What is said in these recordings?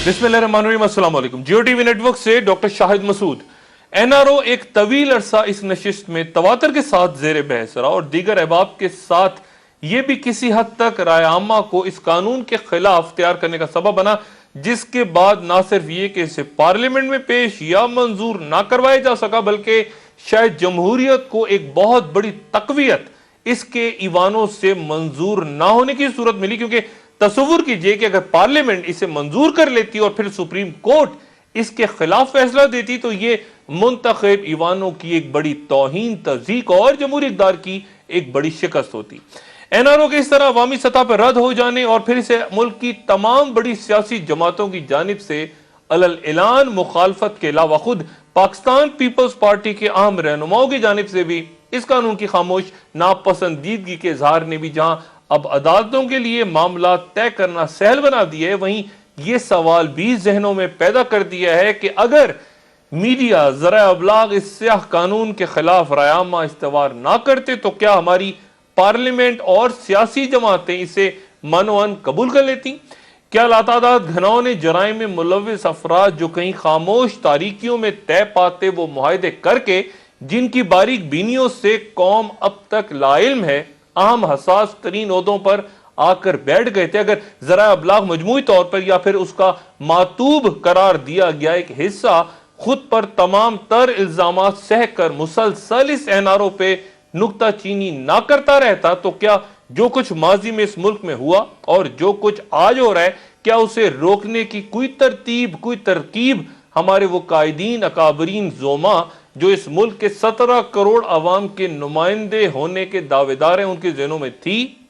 बिस्मिल्लाहिर्रहमानिर्रहीम, अस्सलाम वालेकुम। जियो टीवी नेटवर्क से डॉक्टर शाहिद मसूद। एनआरओ एक तवील अरसा इस नशिस्त में तवातर के साथ जेर बहस रहा और दीगर अहबाब के साथ ये भी किसी हद तक राय आमा को इस कानून के खिलाफ तैयार करने का सबब बना, जिसके बाद ना सिर्फ ये कि इसे पार्लियामेंट में पेश या मंजूर ना करवाया जा सका, बल्कि शायद जमहूरियत को एक बहुत बड़ी तकवीयत इसके ईवानों से मंजूर ना होने की सूरत मिली। क्योंकि तसव्वुर कीजिए कि अगर पार्लियामेंट इसे मंजूर कर लेती और फिर सुप्रीम कोर्ट इसके खिलाफ फैसला देती तो ये मुंतखब ईवानों की एक बड़ी तौहीन, तज़ीक और जमहूरी इक़्तिदार की एक बड़ी शिकस्त होती। एनआरओ के इस तरह अवामी सतह पर रद्द हो जाने और फिर इसे मुल्क की तमाम बड़ी सियासी जमातों की जानिब से अलल ऐलान मुखालफत के अलावा खुद पाकिस्तान पीपल्स पार्टी के अहम रहनुमाओं की जानिब से भी इस कानून की खामोश नापसंदीदगी के इजहार ने भी जहां अब अदालतों के लिए मामला तय करना सहल बना दिया है, वहीं ये सवाल भी जहनों में पैदा कर दिया है कि अगर मीडिया ज़राए अबलाग इस स्याह कानून के खिलाफ रायामा इस्तवार ना करते तो क्या हमारी पार्लियामेंट और सियासी जमातें इसे मनोअन कबूल कर लेती? क्या लातादाद घनौने जराइम में मुलव्विस अफराद जो कहीं खामोश तारीकियों में तय पाते वो मुआहदे करके जिनकी बारीक बीनियों से कौम अब तक लाइल्म है, अहम हसास तरीन ओहदों पर आकर बैठ गए थे, अगर जरा अबलाग मजमूई तौर पर या फिर उसका मातूब करार दिया गया एक हिस्सा खुद पर तमाम तर इल्जामात सह कर मुसलसल इस एनआरओ पे नुक्ता चीनी ना करता रहता, तो क्या जो कुछ माजी में इस मुल्क में हुआ और जो कुछ आज हो रहा है, क्या उसे रोकने की कोई तरतीब, कोई तरकीब हमारे वो कायदीन, अकाबरीन, जोमा जो इस मुल्क के 17 करोड़ अवाम के नुमाइंदे होने के दावेदार हैं, उनके ज़हनों में थी?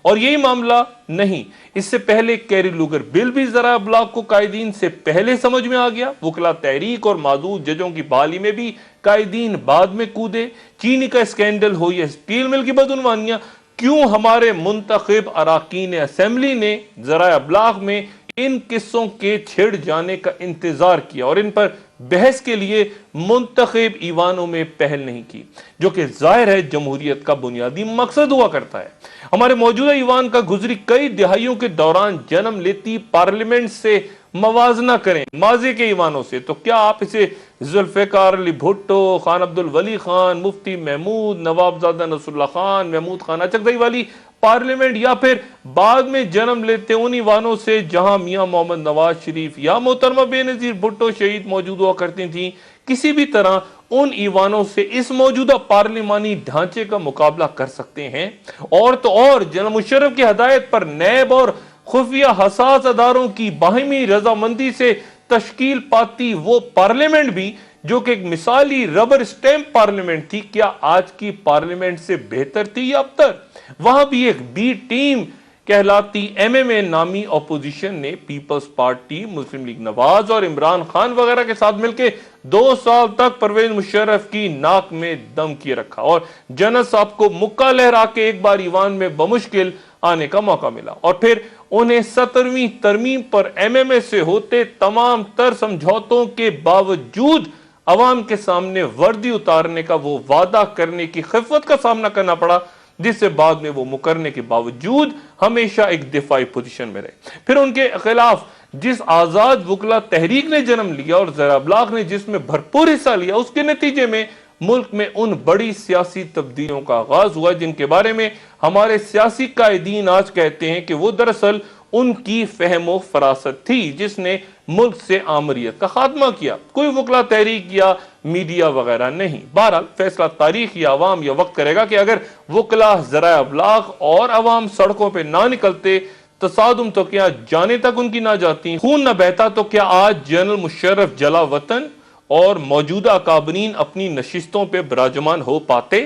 और यही मामला नहीं, इससे पहले कैरी लूगर बिल भी जरा अबलाग को कायदीन से पहले समझ में आ गया। वकला तहरीक और मादूद जजों की बहाली में भी कायदीन बाद में कूदे। चीनी का स्कैंडल हो या स्टील मिल की बदउनवानियां, क्यों हमारे मुंतखब अराकीन असेंबली ने जरा अबलाग में इन किस्सों के छिड़ जाने का इंतजार किया और इन पर बहस के लिए मुंतखब ईवानों में पहल नहीं की, जो कि जाहिर है जमहूरियत का बुनियादी मकसद हुआ करता है। हमारे मौजूदा ईवान का गुजरी कई दिहाइयों के दौरान जन्म लेती पार्लियामेंट से मवाजना करें माजी के ईवानों से, तो क्या आप इसे जुल्फ़िकार अली भुट्टो, खान अब्दुल वली खान, मुफ्ती महमूद, नवाबजादा नसरुल्लाह खान, महमूद खान अचकज़ई वाली पार्लियामेंट या फिर बाद में जन्म लेते उन ईवानों से जहां मियां मोहम्मद नवाज शरीफ या मोहतरमा बेनजीर भुट्टो शहीद मौजूद हुआ करती थी, किसी भी तरह उन ईवानों से इस मौजूदा पार्लिमानी ढांचे का मुकाबला कर सकते हैं? और तो और जनरल मुशर्रफ की हदायत पर नैब और खुफिया हसास अदारों की बाहिमी रजामंदी से तश्कील पाती वो पार्लियामेंट भी जो कि एक मिसाली रबर स्टैंप पार्लियामेंट थी, क्या आज की पार्लियामेंट से बेहतर थी या अबतर? वहां भी एक बी टीम कहलाती एमएमए नामी अपोजिशन ने पीपल्स पार्टी, मुस्लिम लीग नवाज और इमरान खान वगैरह के साथ मिलकर 2 साल तक परवेज मुशर्रफ की नाक में दम किए रखा और जनरल साहब को मुक्का लहरा के एक बार ईवान में बमुश्किल आने का मौका मिला और फिर उन्हें 17वीं तरमीम पर एमएमए से होते तमाम तर समझौतों के बावजूद अवाम के सामने वर्दी उतारने का वो वादा करने की खिफत का सामना करना पड़ा, जिससे बाद में वो मुकरने के बावजूद हमेशा एक दिफाई पोजीशन में रहे। फिर उनके खिलाफ जिस आजाद वकला तहरीक ने जन्म लिया और जरा अबलाग ने जिसमें भरपूर हिस्सा लिया, उसके नतीजे में मुल्क में उन बड़ी सियासी तब्दीलियों का आगाज हुआ जिनके बारे में हमारे सियासी कायदीन आज कहते हैं कि वो दरअसल उनकी फहमो फरासत थी जिसने मुल्क से आमरीत का खात्मा किया, कोई वकला तहरीक या मीडिया वगैरह नहीं। बहरहाल फैसला तारीख या अवाम या वक्त करेगा कि अगर वकला ज़राए अबलाग और अवाम सड़कों पर ना निकलते, तसादुम तो क्या जाने तक उनकी ना जाती, खून न बहता, तो क्या आज जनरल मुशर्रफ जला वतन और मौजूदा अकाबरीन अपनी नशिस्तों पे विराजमान हो पाते?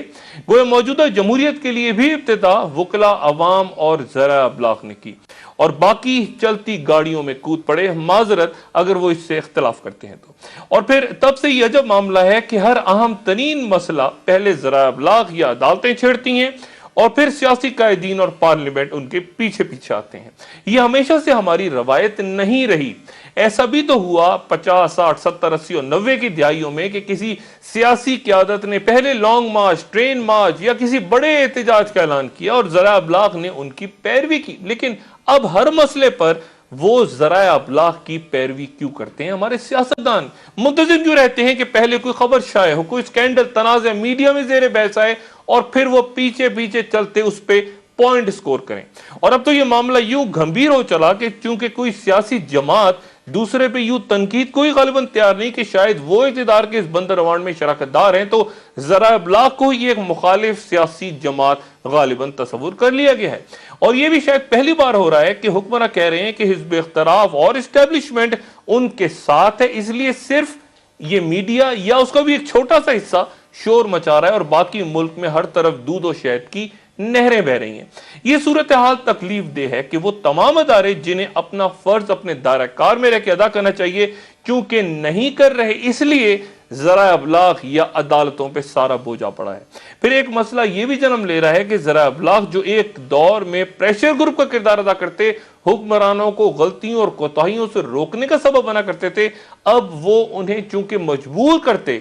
गोया मौजूदा जमहूरियत के लिए भी इब्तिदा वकला, अवाम और ज़राए अबलाग ने की और बाकी चलती गाड़ियों में कूद पड़े, माजरत अगर वो इससे इख्तलाफ करते हैं तो। और फिर तब से यह अजब मामला है कि हर अहम तरीन मसला पहले ज़राए अबलाग या अदालतें छेड़ती हैं और फिर सियासी कायदीन और पार्लियामेंट उनके पीछे पीछे आते हैं। यह हमेशा से हमारी रवायत नहीं रही। ऐसा भी तो हुआ 50, 60, 70, 80 और 90 की दिहाइयों में कि किसी सियासी क़यादत ने पहले लॉन्ग मार्च, ट्रेन मार्च या किसी बड़े एहतजाज का ऐलान किया और ज़रा अबलाग ने उनकी पैरवी की, लेकिन अब हर मसले पर وہ ذرائع ابلاغ کی پیروی کیوں کرتے ہیں؟ ہمارے سیاستدان منتظر کیوں رہتے ہیں کہ پہلے کوئی خبر شائع ہو، کوئی سکینڈل تنازع میڈیا میں زیر بحث آئے اور پھر وہ پیچھے پیچھے چلتے اس پہ پوائنٹ سکور کریں؟ اور اب تو یہ معاملہ یوں گھمبیر ہو چلا کہ چونکہ کوئی سیاسی جماعت دوسرے پہ یوں تنقید کوئی غالباً تیار نہیں کہ شاید وہ اقتدار کے اس بندر روانڈ میں شراکت دار ہیں، تو ذرائع ابلاغ کو یہ ایک مخالف سیاسی جماعت غالباً تصور کر لیا گیا ہے۔ اور یہ بھی شاید پہلی بار ہو رہا ہے کہ حکمراں کہہ رہے ہیں کہ حزب اختلاف اور اسٹیبلشمنٹ ان کے ساتھ ہے، اس لیے صرف یہ میڈیا یا اس کا بھی ایک چھوٹا سا حصہ شور مچا رہا ہے اور باقی ملک میں ہر طرف دودھ و شہد کی نہریں بہ رہی ہیں۔ یہ صورتحال تکلیف دہ ہے کہ وہ تمام ادارے جنہیں اپنا فرض اپنے دائرہ کار میں رہ کے ادا کرنا چاہیے کیونکہ نہیں کر رہے، اس لیے ذرائع ابلاغ یا عدالتوں پہ سارا بوجھا پڑا ہے۔ پھر ایک مسئلہ یہ بھی جنم لے رہا ہے کہ ذرائع ابلاغ جو ایک دور میں پریشر گروپ کا کردار ادا کرتے، حکمرانوں کو غلطیوں اور کوتاہیوں سے روکنے کا سبب بنا کرتے تھے، اب وہ انہیں چونکہ مجبور کرتے،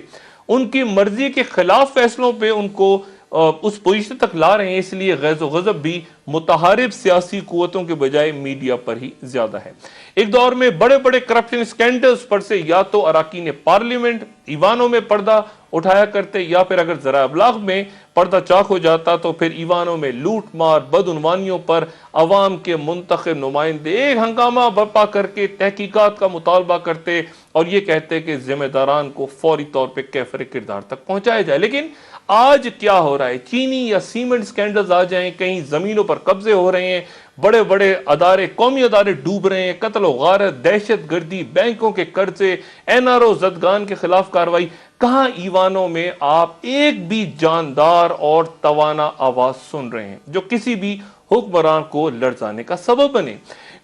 ان کی مرضی کے خلاف فیصلوں پہ ان کو اس پوزیشن تک لا رہے ہیں، اس لیے غیظ و غضب بھی متحارب سیاسی قوتوں کے بجائے میڈیا پر ہی زیادہ ہے۔ ایک دور میں بڑے بڑے کرپشن سکینڈلز پر سے یا تو اراکین پارلیمنٹ ایوانوں میں پردہ اٹھایا کرتے، یا پھر اگر ذرائع ابلاغ میں پردہ چاک ہو جاتا تو پھر ایوانوں میں لوٹ مار بدعنوانیوں پر عوام کے منتخب نمائندے ایک ہنگامہ برپا کر کے تحقیقات کا مطالبہ کرتے اور یہ کہتے کہ ذمہ داران کو فوری طور پہ کیفر کردار تک پہنچایا جائے۔ لیکن آج کیا ہو رہا ہے؟ چینی یا سیمنٹ سکینڈلز آ جائیں، کہیں زمینوں پر قبضے ہو رہے ہیں، بڑے بڑے ادارے، قومی ادارے ڈوب رہے ہیں، قتل و غارت، دہشت گردی، بینکوں کے قرضے، این آر او زدگان کے خلاف کارروائی، کہاں ایوانوں میں آپ ایک بھی جاندار اور توانا آواز سن رہے ہیں جو کسی بھی حکمران کو لرزانے کا سبب بنے؟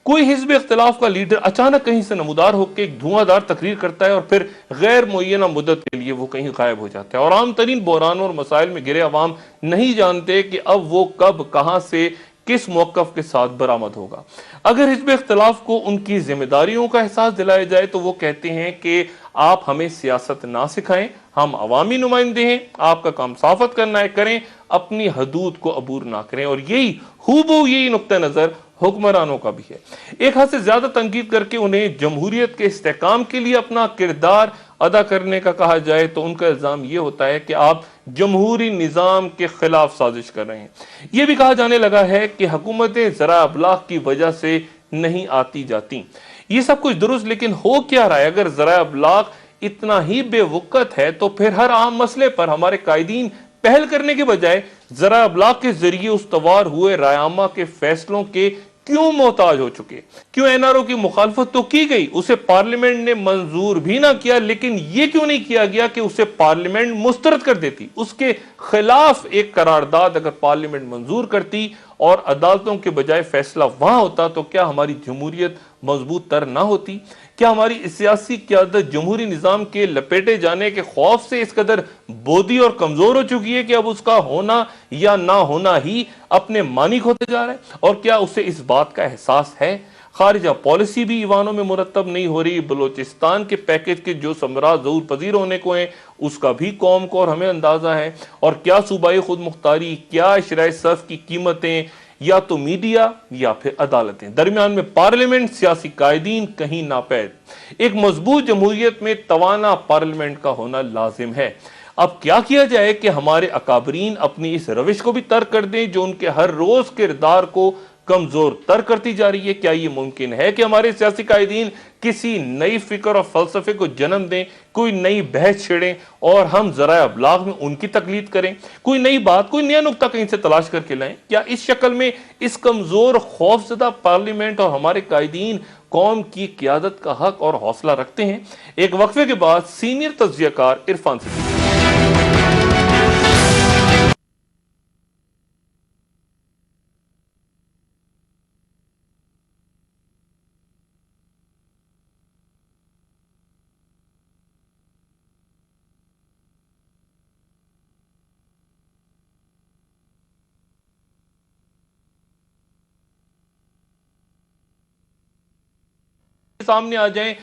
کوئی حزب اختلاف کا لیڈر اچانک کہیں سے نمودار ہو کے ایک دھواں دار تقریر کرتا ہے اور پھر غیر معینہ مدت کے لیے وہ کہیں غائب ہو جاتا ہے، اور عام ترین بحرانوں اور مسائل میں گرے عوام نہیں جانتے کہ اب وہ کب کہاں سے کس موقف کے ساتھ برآمد ہوگا۔ اگر حزب اختلاف کو ان کی ذمہ داریوں کا احساس دلایا جائے تو وہ کہتے ہیں کہ آپ ہمیں سیاست نہ سکھائیں، ہم عوامی نمائندے ہیں، آپ کا کام صحافت کرنا ہے، کریں، اپنی حدود کو عبور نہ کریں۔ اور یہی نقطہ نظر حکمرانوں کا بھی ہے۔ ایک حد سے زیادہ تنقید کر کے انہیں جمہوریت کے استحکام کے لیے اپنا کردار ادا کرنے کا کہا جائے تو ان کا الزام یہ ہوتا ہے کہ آپ جمہوری نظام کے خلاف سازش کر رہے ہیں۔ یہ بھی کہا جانے لگا ہے کہ حکومتیں ذرائع ابلاغ کی وجہ سے نہیں آتی جاتی۔ یہ سب کچھ درست، لیکن ہو کیا رہا ہے؟ اگر ذرائع ابلاغ اتنا ہی بے وقت ہے تو پھر ہر عام مسئلے پر ہمارے قائدین پہل کرنے کے بجائے ذرائع ابلاغ کے ذریعے استوار ہوئے رائے عامہ کے فیصلوں کے کیوں محتاج ہو چکے؟ کیوں این آر او کی مخالفت تو کی گئی، اسے پارلیمنٹ نے منظور بھی نہ کیا، لیکن یہ کیوں نہیں کیا گیا کہ اسے پارلیمنٹ مسترد کر دیتی؟ اس کے خلاف ایک قرارداد اگر پارلیمنٹ منظور کرتی اور عدالتوں کے بجائے فیصلہ وہاں ہوتا تو کیا ہماری جمہوریت مضبوط تر نہ ہوتی؟ کیا ہماری سیاسی قیادت جمہوری نظام کے لپیٹے جانے کے خوف سے اس قدر بودی اور کمزور ہو چکی ہے کہ اب اس کا ہونا یا نہ ہونا ہی اپنے معنی کھوتے جا رہا ہے؟ اور کیا اسے اس بات کا احساس ہے؟ خارجہ پالیسی بھی ایوانوں میں مرتب نہیں ہو رہی، بلوچستان کے پیکج کے جو ثمرات ظہور پذیر ہونے کو ہیں اس کا بھی قوم کو اور ہمیں اندازہ ہے۔ اور کیا صوبائی خود مختاری، کیا شرائع صرف کی قیمتیں، یا تو میڈیا یا پھر عدالتیں، درمیان میں پارلیمنٹ، سیاسی قائدین کہیں ناپید۔ ایک مضبوط جمہوریت میں توانا پارلیمنٹ کا ہونا لازم ہے۔ اب کیا کیا جائے کہ ہمارے اکابرین اپنی اس روش کو بھی ترک کر دیں جو ان کے ہر روز کردار کو کمزور تر کرتی جا رہی ہے؟ کیا یہ ممکن ہے کہ ہمارے سیاسی قائدین کسی نئی فکر اور فلسفے کو جنم دیں، کوئی نئی بحث چھیڑیں اور ہم ذرائع ابلاغ میں ان کی تقلید کریں، کوئی نئی بات، کوئی نیا نقطہ کہیں سے تلاش کر کے لائیں؟ کیا اس شکل میں اس کمزور خوف زدہ پارلیمنٹ اور ہمارے قائدین قوم کی قیادت کا حق اور حوصلہ رکھتے ہیں؟ ایک وقفے کے بعد سینئر تجزیہ کار عرفان صدیقی۔ سامنے آ جائیں